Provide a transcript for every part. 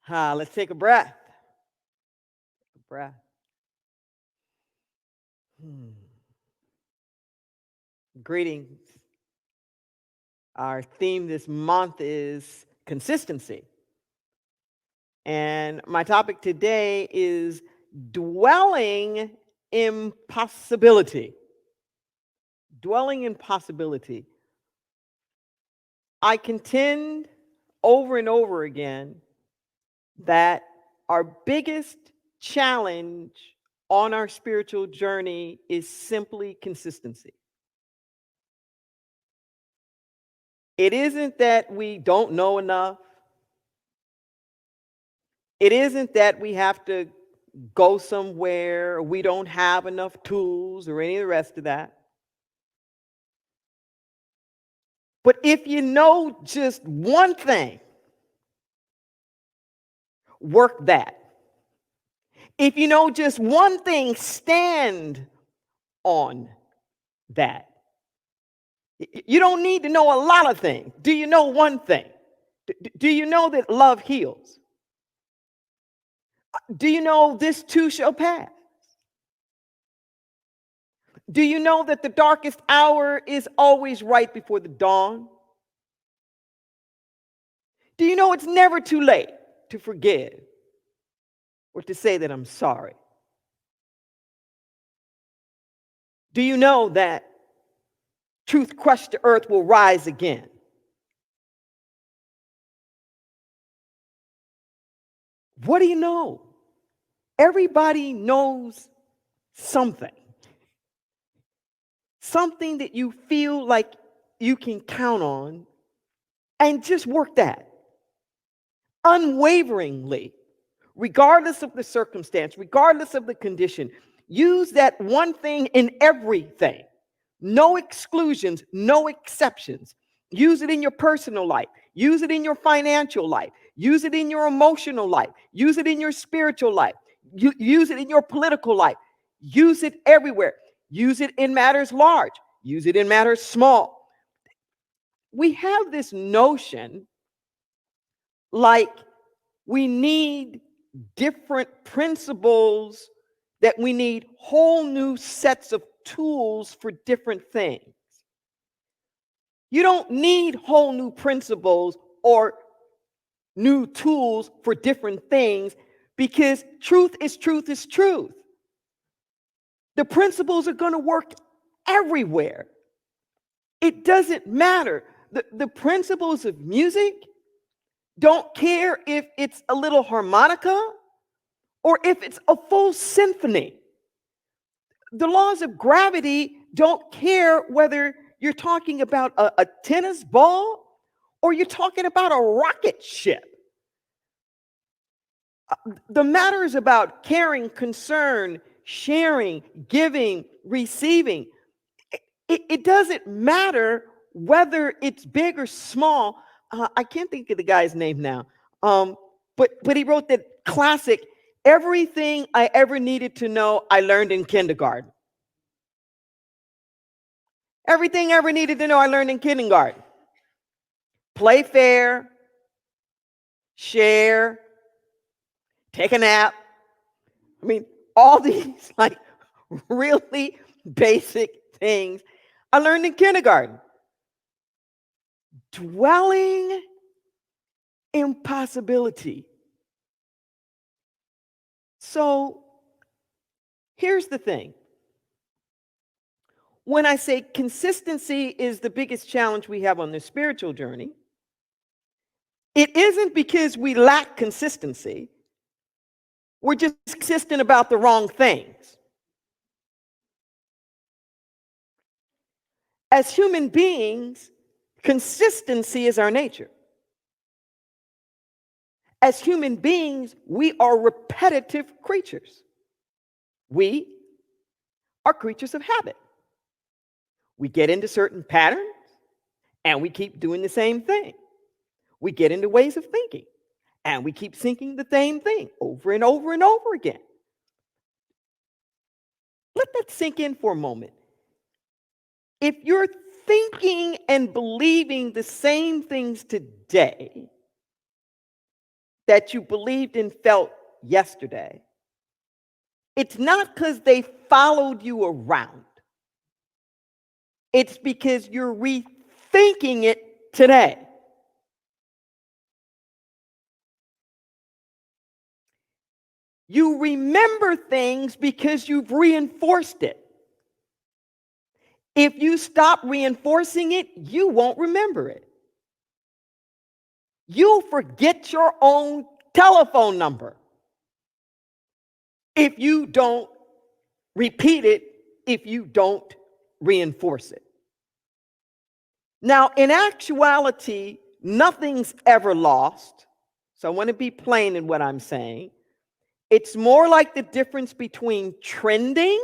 Let's take a breath. Breath. Hmm. Greetings. Our theme this month is consistency. And my topic today is dwelling in possibility. Dwelling in possibility. I contend over and over again that our biggest challenge on our spiritual journey is simply consistency. It isn't that we don't know enough. It isn't that we have to go somewhere, or we don't have enough tools, or any of the rest of that. But if you know just one thing, work that. If you know just one thing, stand on that. You don't need to know a lot of things. Do you know one thing? Do you know that love heals? Do you know this too shall pass? Do you know that the darkest hour is always right before the dawn? Do you know it's never too late to forgive or to say that I'm sorry? Do you know that truth crushed to earth will rise again? What do you know? Everybody knows something. Something that you feel like you can count on, and just work that unwaveringly, regardless of the circumstance, regardless of the condition. Use that one thing in everything. No exclusions, no exceptions. Use it in your personal life. Use it in your financial life. Use it in your emotional life. Use it in your spiritual life. Use it in your political life. Use it everywhere. Use it in matters large. Use it in matters small. We have this notion like we need different principles, that we need whole new sets of tools for different things. You don't need whole new principles or new tools for different things, because truth is truth is truth. The principles are going to work everywhere. It doesn't matter. The principles of music don't care if it's a little harmonica or if it's a full symphony. The laws of gravity don't care whether you're talking about a tennis ball or you're talking about a rocket ship. The matter is about caring, concern, sharing, giving, receiving. It doesn't matter whether it's big or small. I can't think of the guy's name now. But he wrote that classic, everything I ever needed to know, I learned in kindergarten. Everything I ever needed to know, I learned in kindergarten. Play fair, share, take a nap. I mean, all these like really basic things I learned in kindergarten. Dwelling in possibility. So here's the thing. When I say consistency is the biggest challenge we have on the spiritual journey, it isn't because we lack consistency. We're just consistent about the wrong things. As human beings, consistency is our nature. As human beings, we are repetitive creatures. We are creatures of habit. We get into certain patterns and we keep doing the same thing. We get into ways of thinking and we keep thinking the same thing over and over and over again. Let that sink in for a moment. If you're thinking and believing the same things today, that you believed and felt yesterday, it's not because they followed you around. It's because you're rethinking it today. You remember things because you've reinforced it. If you stop reinforcing it, you won't remember it. You'll forget your own telephone number if you don't repeat it, if you don't reinforce it. Now, in actuality, nothing's ever lost. So I want to be plain in what I'm saying. It's more like the difference between trending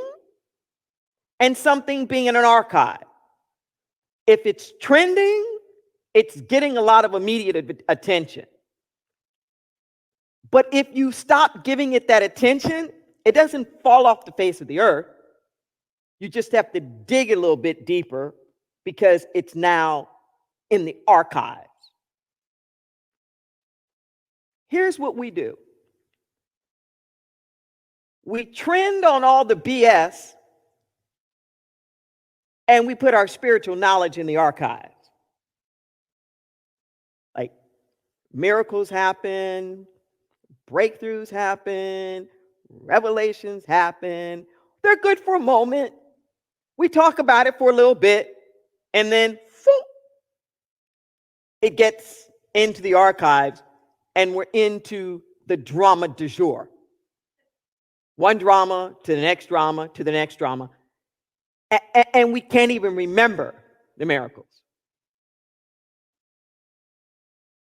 and something being in an archive. If it's trending, it's getting a lot of immediate attention. But if you stop giving it that attention, it doesn't fall off the face of the earth. You just have to dig a little bit deeper because it's now in the archives. Here's what we do. We trend on all the BS and we put our spiritual knowledge in the archives. Like miracles happen, breakthroughs happen, revelations happen. They're good for a moment. We talk about it for a little bit, and then it gets into the archives, and we're into the drama du jour. One drama to the next drama to the next drama. And we can't even remember the miracles.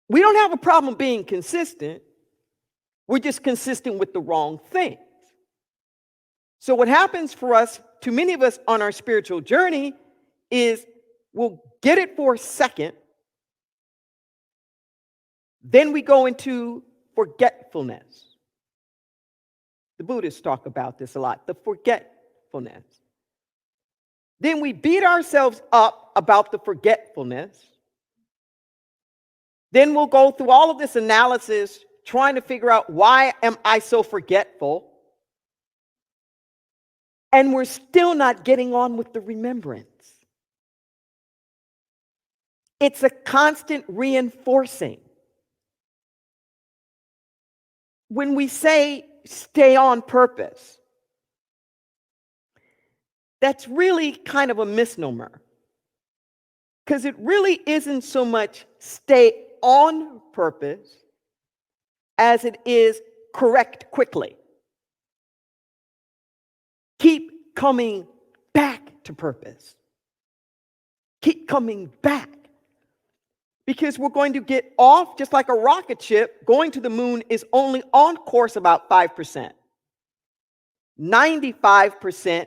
We don't have a problem being consistent. We're just consistent with the wrong things. So what happens for us, to many of us on our spiritual journey, is we'll get it for a second. Then we go into forgetfulness. The Buddhists talk about this a lot, the forgetfulness. Then we beat ourselves up about the forgetfulness. Then we'll go through all of this analysis trying to figure out, why am I so forgetful? And we're still not getting on with the remembrance. It's a constant reinforcing. When we say stay on purpose, that's really kind of a misnomer. Because it really isn't so much stay on purpose as it is correct quickly. Keep coming back to purpose. Keep coming back. Because we're going to get off, just like a rocket ship, going to the moon is only on course about 5%. 95%,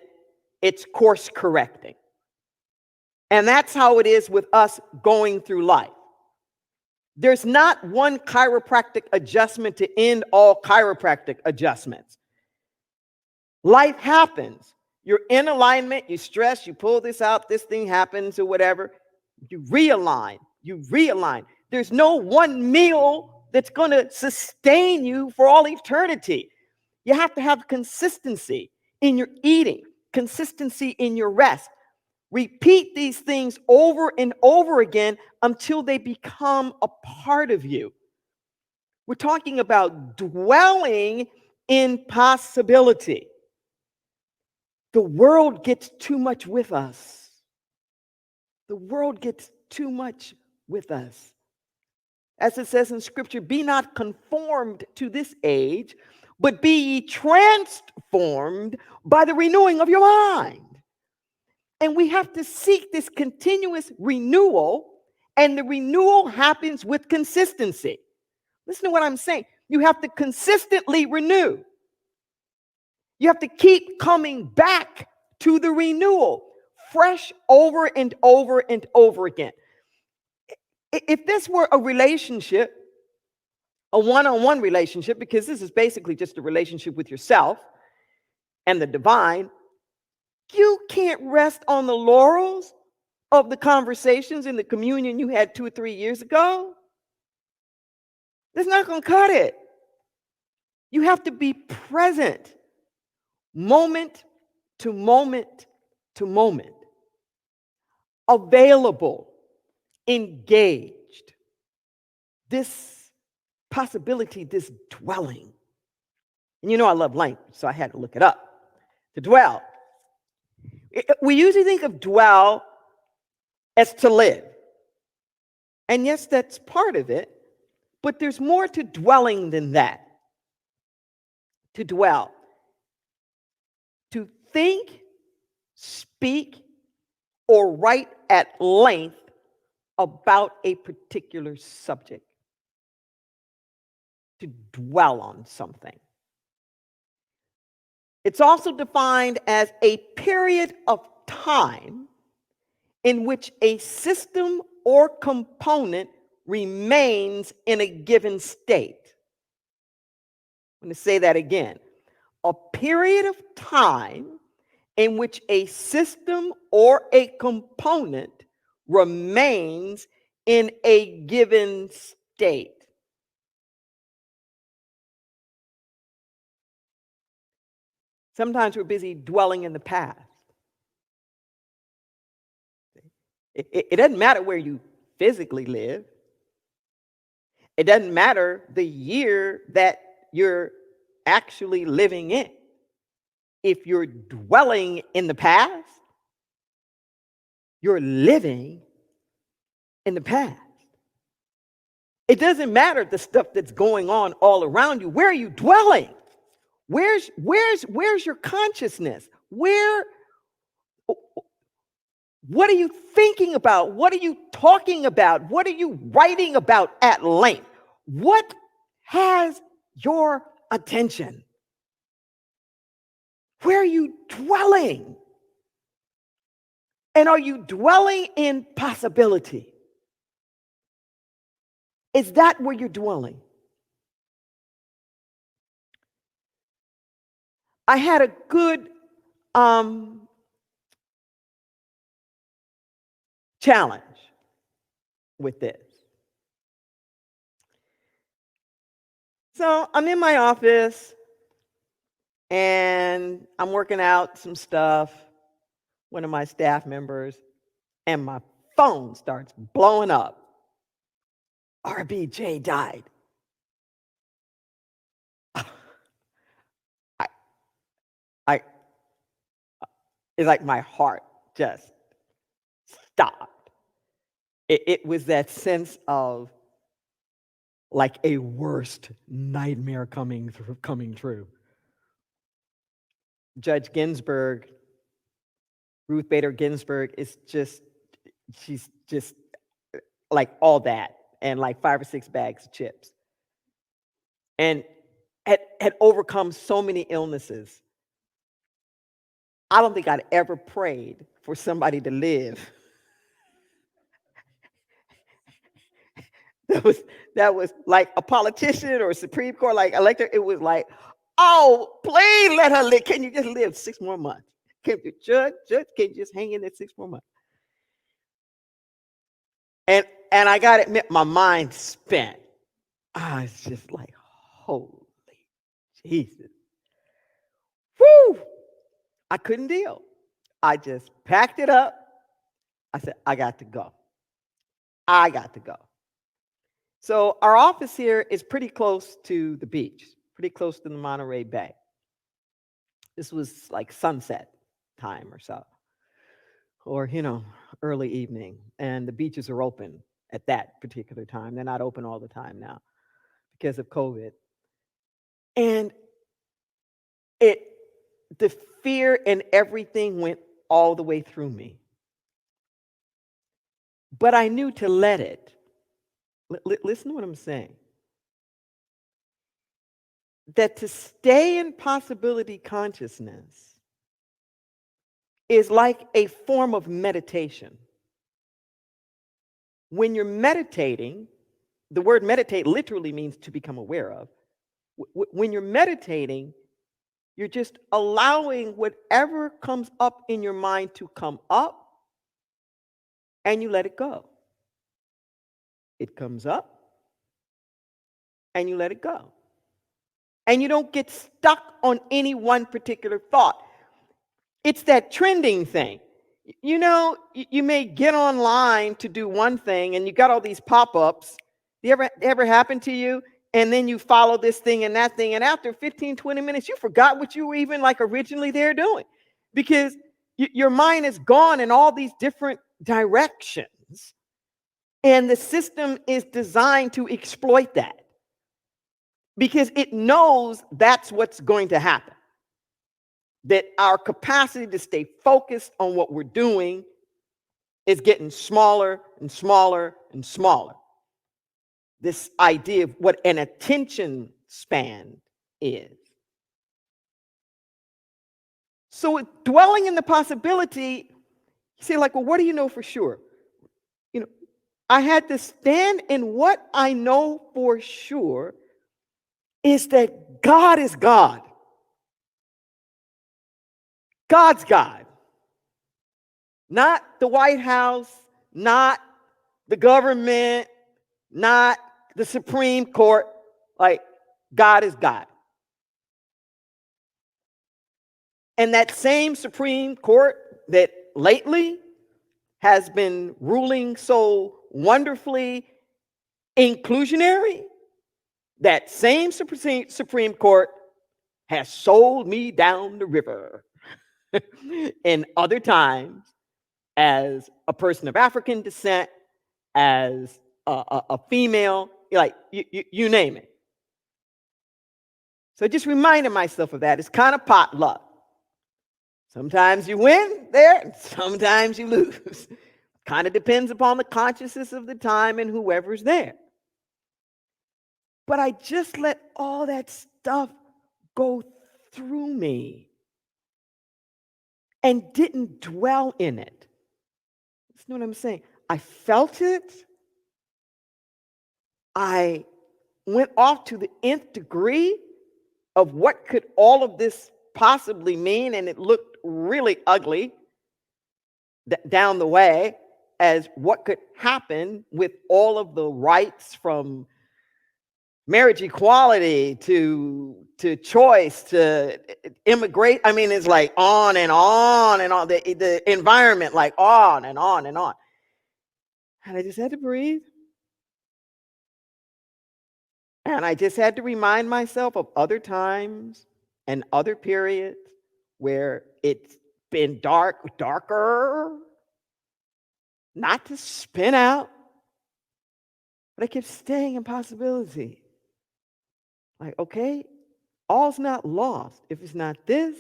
it's course correcting. And that's how it is with us going through life. There's not one chiropractic adjustment to end all chiropractic adjustments. Life happens. You're in alignment, you stress, you pull this out, this thing happens or whatever. You realign. There's no one meal that's going to sustain you for all eternity. You have to have consistency in your eating, consistency in your rest. Repeat these things over and over again until they become a part of you. We're talking about dwelling in possibility. The world gets too much with us. The world gets too much with us. As it says in Scripture, be not conformed to this age, but be ye transformed by the renewing of your mind. And we have to seek this continuous renewal, and the renewal happens with consistency. Listen to what I'm saying. You have to consistently renew. You have to keep coming back to the renewal, fresh over and over and over again. If this were a relationship, a one-on-one relationship, because this is basically just a relationship with yourself and the divine, you can't rest on the laurels of the conversations in the communion you had 2 or 3 years ago. That's not going to cut it. You have to be present, moment to moment to moment, available, engaged. This possibility, this dwelling. And you know I love language, so I had to look it up. To dwell. We usually think of dwell as to live. And yes, that's part of it, but there's more to dwelling than that. To dwell. To think, speak, or write at length about a particular subject. To dwell on something. It's also defined as a period of time in which a system or component remains in a given state. I'm going to say that again. A period of time in which a system or a component remains in a given state. Sometimes we're busy dwelling in the past. It doesn't matter where you physically live. It doesn't matter the year that you're actually living in. If you're dwelling in the past, you're living in the past. It doesn't matter the stuff that's going on all around you. Where are you dwelling? Where's your consciousness? What are you thinking about? What are you talking about? What are you writing about at length? What has your attention? Where are you dwelling? And are you dwelling in possibility? Is that where you're dwelling? I had a good challenge with this. So I'm in my office and I'm working out some stuff, one of my staff members, and my phone starts blowing up. RBJ died. I it's like my heart just stopped. It was that sense of like a worst nightmare coming true. Judge Ginsburg, Ruth Bader Ginsburg, she's just like all that and like 5 or 6 bags of chips. And had overcome so many illnesses. I don't think I'd ever prayed for somebody to live. That was like a politician or a Supreme Court, like elector. It was like, oh, please let her live. Can you just live 6 more months? Can you, judge, can you just hang in there 6 more months? And I got to admit, my mind spent. I was just like, holy Jesus. Whew. I couldn't deal. I just packed it up. I said, I got to go. I got to go. So our office here is pretty close to the beach, pretty close to the Monterey Bay. This was like sunset time or so, or, early evening. And the beaches are open at that particular time. They're not open all the time now because of COVID. And the fear and everything went all the way through me. But I knew to let it. Listen to what I'm saying. That to stay in possibility consciousness is like a form of meditation. When you're meditating, the word meditate literally means to become aware of. When you're meditating, you're just allowing whatever comes up in your mind to come up, and you let it go. It comes up, and you let it go. And you don't get stuck on any one particular thought. It's that trending thing. You know, you may get online to do one thing and you got all these pop-ups. Ever happen to you? And then you follow this thing and that thing, and after 15, 20 minutes, you forgot what you were even like originally there doing, because your mind is gone in all these different directions. And the system is designed to exploit that because it knows that's what's going to happen. That our capacity to stay focused on what we're doing is getting smaller and smaller and smaller. This idea of what an attention span is. So dwelling in the possibility, you say like, well, what do you know for sure? You know, I had to stand in what I know for sure is that God is God. God's God. Not the White House, not the government, not the Supreme Court. Like, God is God. And that same Supreme Court that lately has been ruling so wonderfully inclusionary, that same Supreme Court has sold me down the river in other times as a person of African descent, as a female, like you name it. So I just reminded myself of that. It's kind of potluck. Sometimes you win there, and sometimes you lose. Kind of depends upon the consciousness of the time and whoever's there. But I just let all that stuff go through me and didn't dwell in it. You know what I'm saying? I felt it. I went off to the nth degree of what could all of this possibly mean, and it looked really ugly down the way as what could happen with all of the rights, from marriage equality to choice to immigrate. I mean, it's like on and on and on. The environment, like on and on and on. And I just had to breathe. And I just had to remind myself of other times and other periods where it's been darker, not to spin out, but I kept staying in possibility. Like, okay, all's not lost. If it's not this,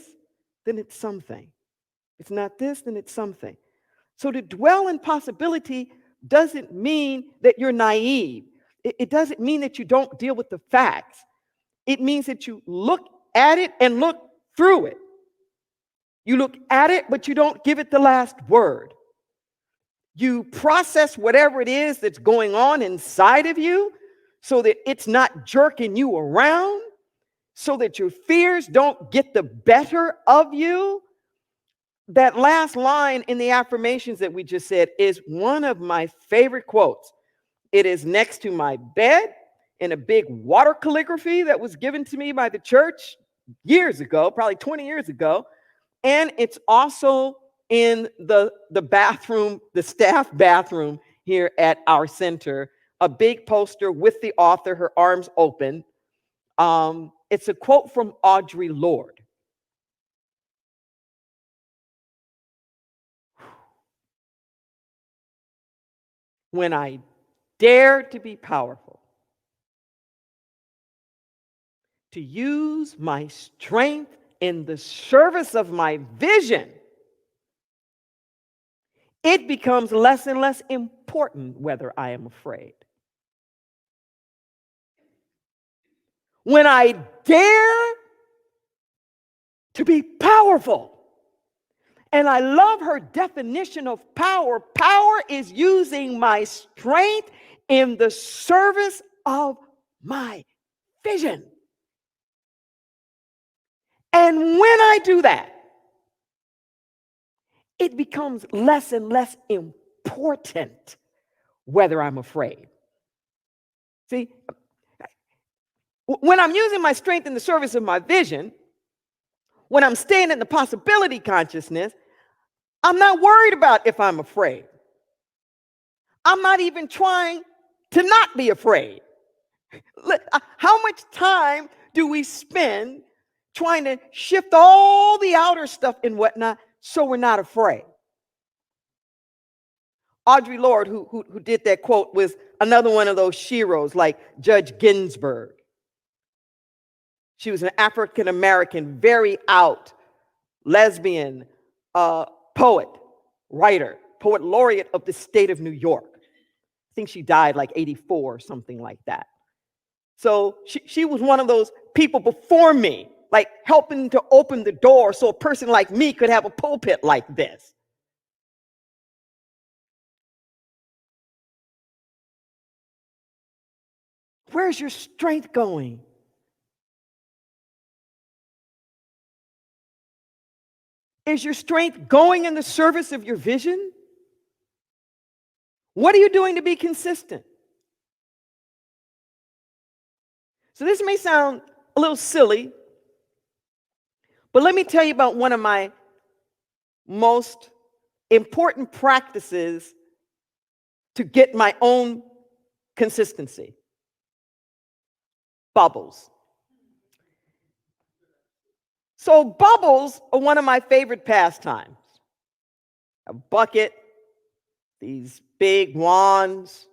then it's something. If it's not this, then it's something. So to dwell in possibility doesn't mean that you're naive. It doesn't mean that you don't deal with the facts. It means that you look at it and look through it. You look at it, but you don't give it the last word. You process whatever it is that's going on inside of you so that it's not jerking you around, so that your fears don't get the better of you. That last line in the affirmations that we just said is one of my favorite quotes. It is next to my bed in a big water calligraphy that was given to me by the church years ago, probably 20 years ago. And it's also in the bathroom, the staff bathroom here at our center, a big poster with the author, her arms open. It's a quote from Audre Lorde. When I dare to be powerful, to use my strength in the service of my vision, it becomes less and less important whether I am afraid. When I dare to be powerful, and I love her definition of power. Power is using my strength in the service of my vision. And when I do that, it becomes less and less important whether I'm afraid. See, When I'm using my strength in the service of my vision, when I'm staying in the possibility consciousness, I'm not worried about if I'm afraid. I'm not even trying to not be afraid. How much time do we spend trying to shift all the outer stuff and whatnot so we're not afraid? Audre Lorde, who did that quote, was another one of those sheroes like Judge Ginsburg. She was an African-American, very out, lesbian, poet, writer, poet laureate of the state of New York. I think she died like 84 or something like that. So she was one of those people before me, like helping to open the door so a person like me could have a pulpit like this. Where's your strength going? Is your strength going in the service of your vision? What are you doing to be consistent? So this may sound a little silly, but let me tell you about one of my most important practices to get my own consistency. Bubbles. So bubbles are one of my favorite pastimes. A bucket, these big wands.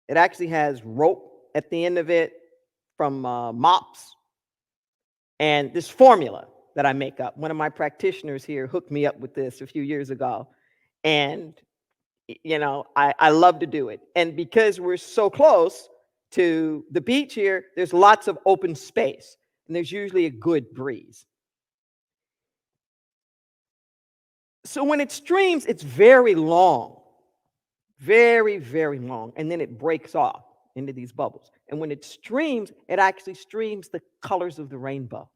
It actually has rope at the end of it from mops. And this formula that I make up. One of my practitioners here hooked me up with this a few years ago. And, you know, I love to do it. And because we're so close to the beach here, there's lots of open space. And there's usually a good breeze. So when it streams, it's very long. Very, very long. And then it breaks off into these bubbles. And when it streams, it actually streams the colors of the rainbow.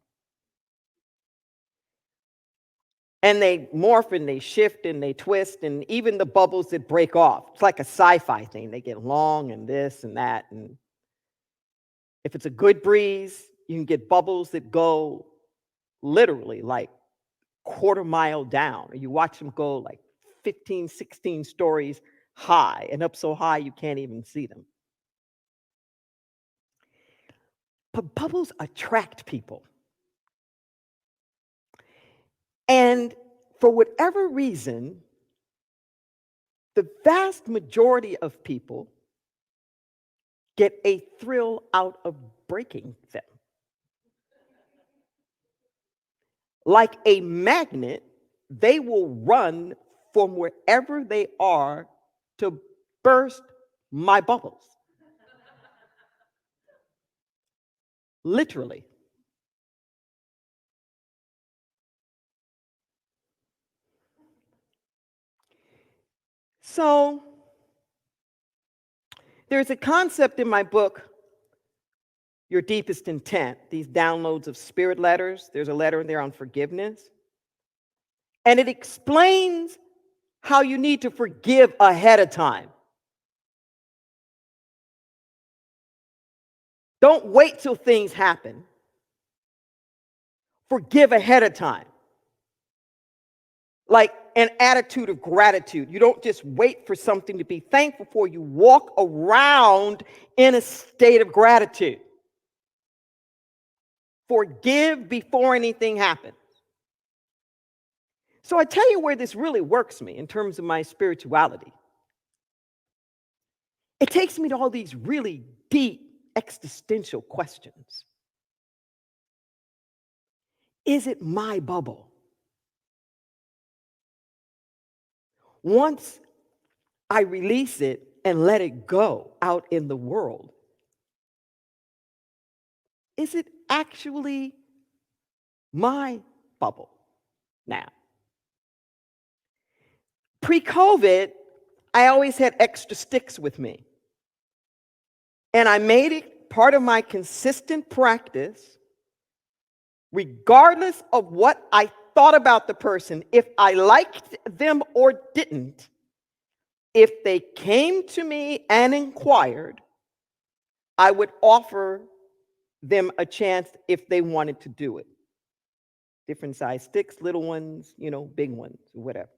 And they morph and they shift and they twist, and even the bubbles that break off. It's like a sci-fi thing. They get long and this and that. And if it's a good breeze, you can get bubbles that go literally like quarter-mile down. Or you watch them go like 15, 16 stories high, and up so high you can't even see them. But bubbles attract people. And for whatever reason, the vast majority of people get a thrill out of breaking them. Like a magnet, they will run from wherever they are to burst my bubbles. Literally. So there's a concept in my book, Your Deepest Intent, these downloads of spirit letters. There's a letter in there on forgiveness. And it explains how you need to forgive ahead of time. Don't wait till things happen. Forgive ahead of time. Like an attitude of gratitude. You don't just wait for something to be thankful for. You walk around in a state of gratitude. Forgive before anything happens. So I tell you where this really works me in terms of my spirituality. It takes me to all these really deep existential questions. Is it my bubble? Once I release it and let it go out in the world, is it actually my bubble now? Pre-COVID, I always had extra sticks with me. And I made it part of my consistent practice, regardless of what I thought about the person, if I liked them or didn't, if they came to me and inquired, I would offer them a chance if they wanted to do it. Different size sticks, little ones, big ones, whatever.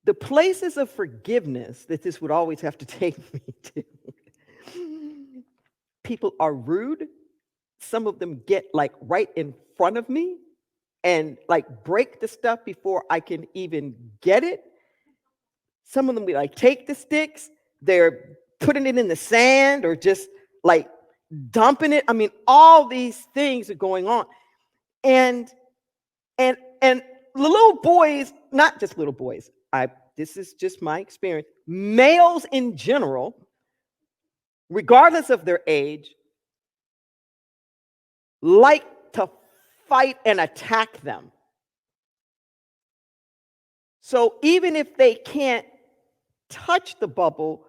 The places of forgiveness that this would always have to take me to. People are rude. Some of them get like right in front of me and like break the stuff before I can even get it. Some of them be like, take the sticks. They're putting it in the sand or just like dumping it. I mean, all these things are going on. And the little boys, not just little boys, this is just my experience. Males in general, regardless of their age, like to fight and attack them. So even if they can't touch the bubble,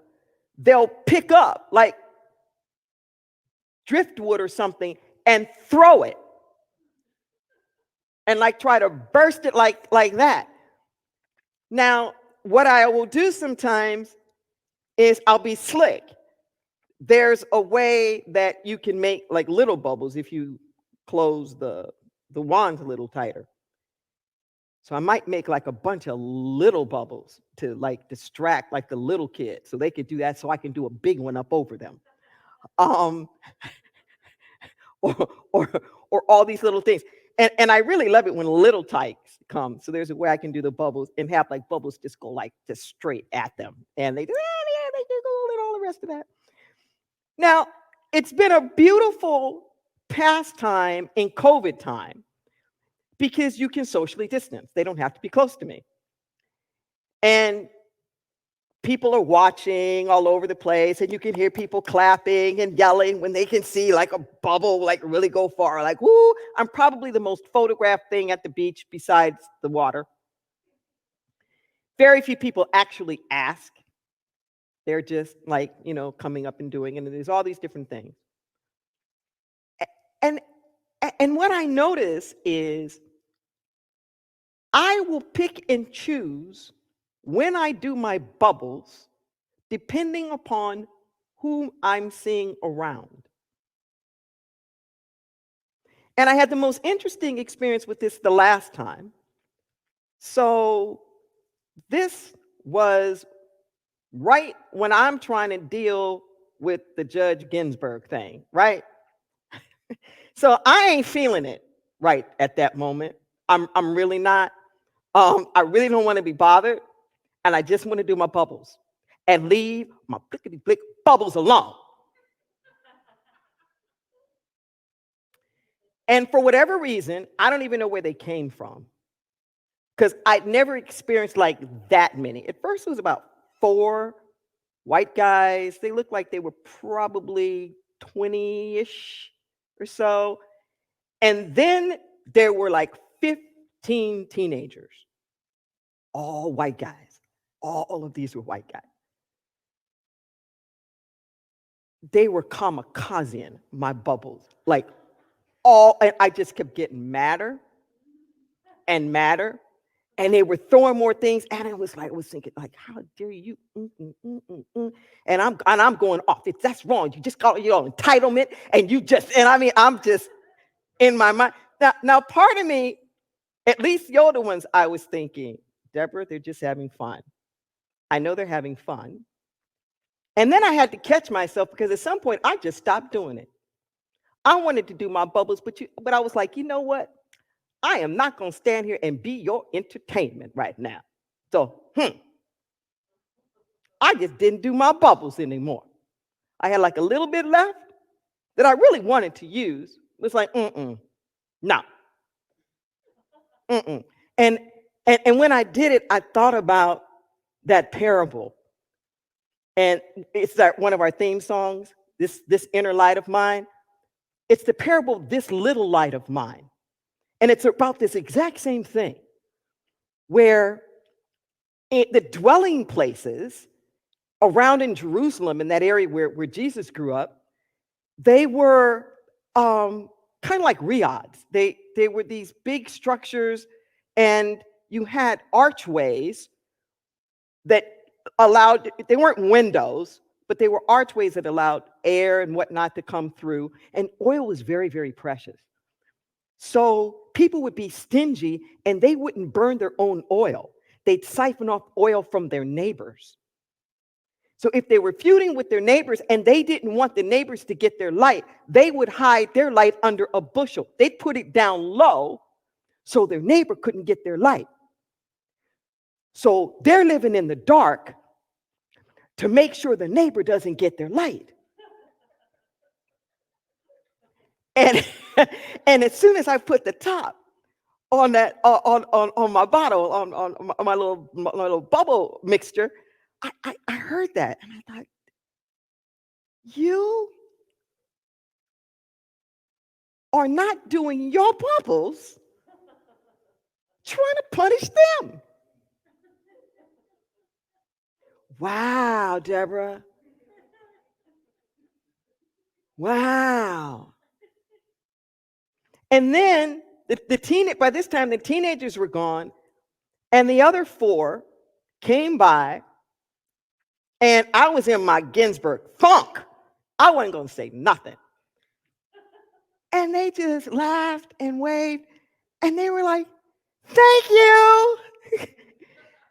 they'll pick up like driftwood or something and throw it and like try to burst it like that. Now, what I will do sometimes is I'll be slick. There's a way that you can make like little bubbles if you close the wands a little tighter. So I might make like a bunch of little bubbles to like distract like the little kids so they could do that so I can do a big one up over them. Or all these little things. And I really love it when little tykes come. So there's a way I can do the bubbles and have like bubbles just go like just straight at them. And they do, they giggle and all the rest of that. Now, it's been a beautiful pastime in COVID time because you can socially distance. They don't have to be close to me. And people are watching all over the place, and you can hear people clapping and yelling when they can see like a bubble like really go far. Like, woo, I'm probably the most photographed thing at the beach besides the water. Very few people actually ask. They're just like, coming up and doing it, and there's all these different things. And what I notice is I will pick and choose when I do my bubbles, depending upon whom I'm seeing around. And I had the most interesting experience with this the last time. So this was right when I'm trying to deal with the Judge Ginsburg thing, right? So I ain't feeling it right at that moment. I'm really not. I really don't want to be bothered. And I just want to do my bubbles and leave my blickety-blick bubbles alone. And for whatever reason, I don't even know where they came from because I'd never experienced like that many. At first, it was about 4 white guys. They looked like they were probably 20-ish or so. And then there were like 15 teenagers, all white guys. All of these were white guys. They were kamikazing my bubbles, like and I just kept getting madder and madder, and they were throwing more things, and I was thinking, like, how dare you? And I'm going off. That's wrong. You just call it your entitlement, and I'm just in my mind. Now, part of me, at least the older ones, I was thinking, Deborah, they're just having fun. I know they're having fun. And then I had to catch myself because at some point I just stopped doing it. I wanted to do my bubbles, but I was like, you know what? I am not going to stand here and be your entertainment right now. So, I just didn't do my bubbles anymore. I had like a little bit left that I really wanted to use. It was like, no. And when I did it, I thought about that parable. And it's that one of our theme songs, this inner light of mine. It's the parable, this little light of mine. And it's about this exact same thing, where the dwelling places around in Jerusalem, in that area where Jesus grew up, they were kind of like riads. They were these big structures, and you had archways that they weren't windows, but they were archways that allowed air and whatnot to come through. And oil was very, very precious. So people would be stingy and they wouldn't burn their own oil. They'd siphon off oil from their neighbors. So if they were feuding with their neighbors and they didn't want the neighbors to get their light, they would hide their light under a bushel. They'd put it down low so their neighbor couldn't get their light. So they're living in the dark to make sure the neighbor doesn't get their light. And, and as soon as I put the top on that on my bottle, on my little bubble mixture, I heard that. And I thought, you are not doing your bubbles, trying to punish them. Wow, Deborah. Wow. And then by this time, the teenagers were gone, and the other four came by, and I was in my Ginsburg funk. I wasn't going to say nothing. And they just laughed and waved, and they were like, thank you.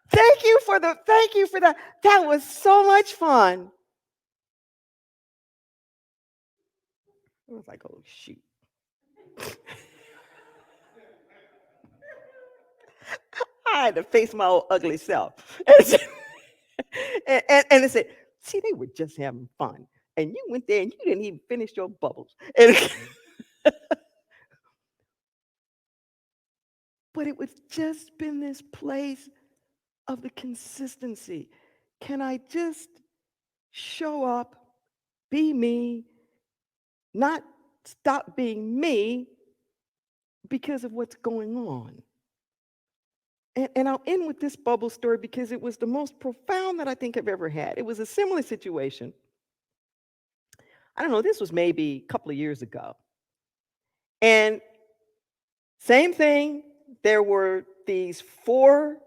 Thank you for that. That was so much fun. I was like, oh, shoot. I had to face my old ugly self. And they said, see, they were just having fun. And you went there and you didn't even finish your bubbles. But it was just been this place of the consistency. Can I just show up, be me, not stop being me because of what's going on? And I'll end with this bubble story because it was the most profound that I think I've ever had. It was a similar situation. I don't know, this was maybe a couple of years ago. And same thing, there were these four,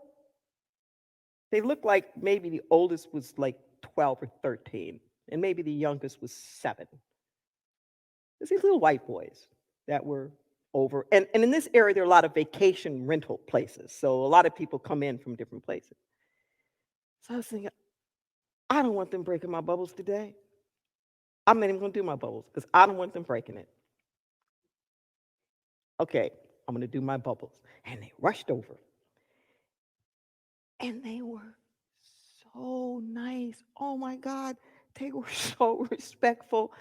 they looked like maybe the oldest was like 12 or 13, and maybe the youngest was 7. There's these little white boys that were over. And in this area, there are a lot of vacation rental places. So a lot of people come in from different places. So I was thinking, I don't want them breaking my bubbles today. I'm not even going to do my bubbles because I don't want them breaking it. Okay, I'm going to do my bubbles. And they rushed over. And they were so nice. Oh my God, they were so respectful.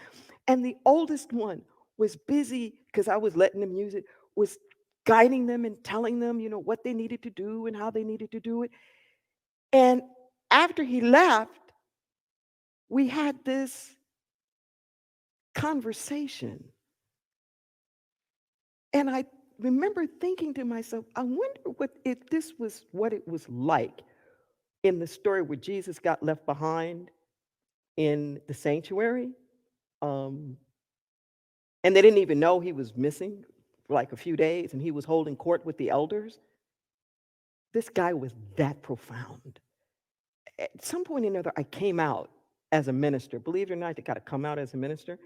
And the oldest one was busy, because I was letting them use it, was guiding them and telling them, what they needed to do and how they needed to do it. And after he left, we had this conversation. And I remember thinking to myself, I wonder if this was what it was like in the story where Jesus got left behind in the sanctuary. And they didn't even know he was missing for like a few days, and he was holding court with the elders. This guy was that profound. At some point or another, I came out as a minister. Believe it or not, I got to come out as a minister.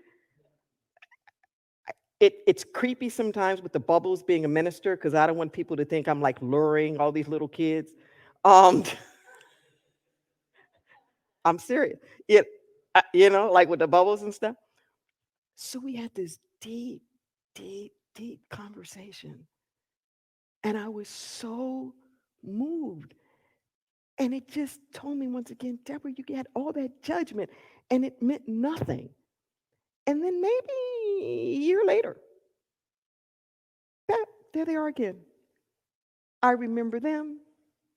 It's creepy sometimes with the bubbles being a minister, because I don't want people to think I'm like luring all these little kids. I'm serious. Like with the bubbles and stuff. So we had this deep, deep, deep conversation. And I was so moved. And it just told me once again, Deborah, you had all that judgment and it meant nothing. And then maybe a year later, there they are again. I remember them,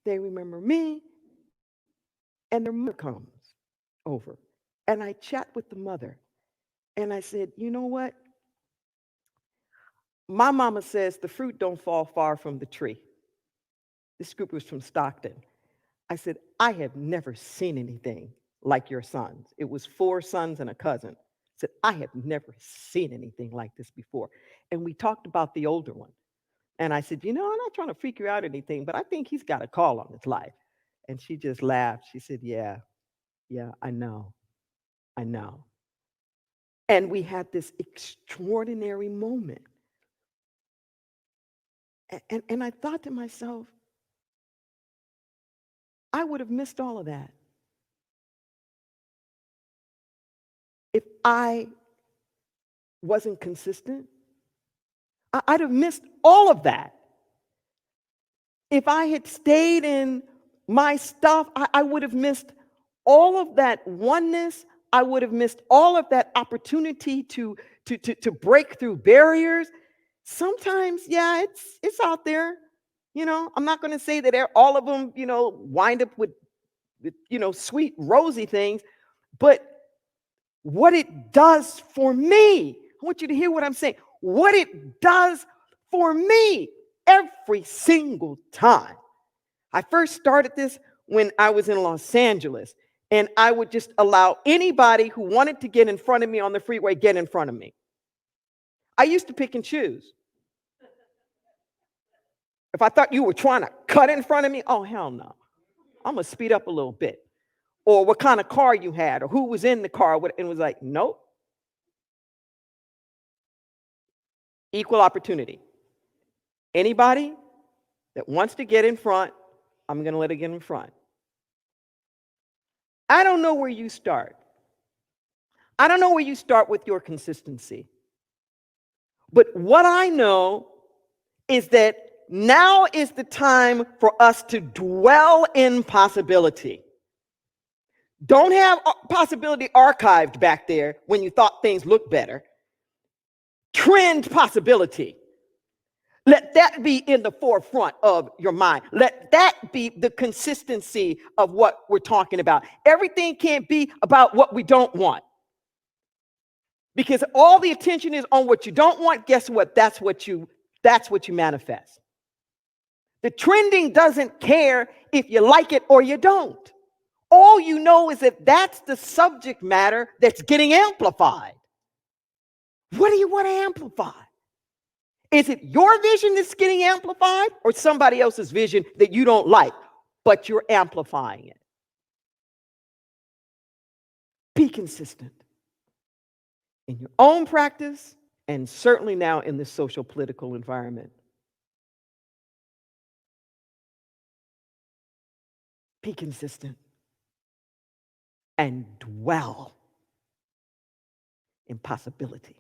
they remember me, and their mother comes over. And I chat with the mother. And I said, you know what? My mama says the fruit don't fall far from the tree. This group was from Stockton. I said, I have never seen anything like your sons. It was 4 sons and a cousin. I said, I have never seen anything like this before. And we talked about the older one. And I said, I'm not trying to freak you out or anything, but I think he's got a call on his life. And she just laughed. She said, yeah, I know. I know. And we had this extraordinary moment. And I thought to myself, I would have missed all of that if I wasn't consistent. I'd have missed all of that. If I had stayed in my stuff, I would have missed all of that oneness. I would have missed all of that opportunity to break through barriers. Sometimes, yeah, it's out there. I'm not going to say that all of them, wind up with sweet, rosy things, but what it does for me, I want you to hear what I'm saying. What it does for me every single time. I first started this when I was in Los Angeles, and I would just allow anybody who wanted to get in front of me on the freeway get in front of me. I used to pick and choose. If I thought you were trying to cut in front of me, oh, hell no. I'm going to speed up a little bit. Or what kind of car you had, or who was in the car, and was like, nope. Equal opportunity. Anybody that wants to get in front, I'm going to let it get in front. I don't know where you start. I don't know where you start with your consistency. But what I know is that now is the time for us to dwell in possibility. Don't have possibility archived back there when you thought things looked better. Trend possibility. Let that be in the forefront of your mind. Let that be the consistency of what we're talking about. Everything can't be about what we don't want. Because all the attention is on what you don't want. Guess what? That's what you manifest. The trending doesn't care if you like it or you don't. All you know is that that's the subject matter that's getting amplified. What do you want to amplify? Is it your vision that's getting amplified, or somebody else's vision that you don't like, but you're amplifying it? Be consistent in your own practice, and certainly now in this social political environment. Be consistent and dwell in possibility.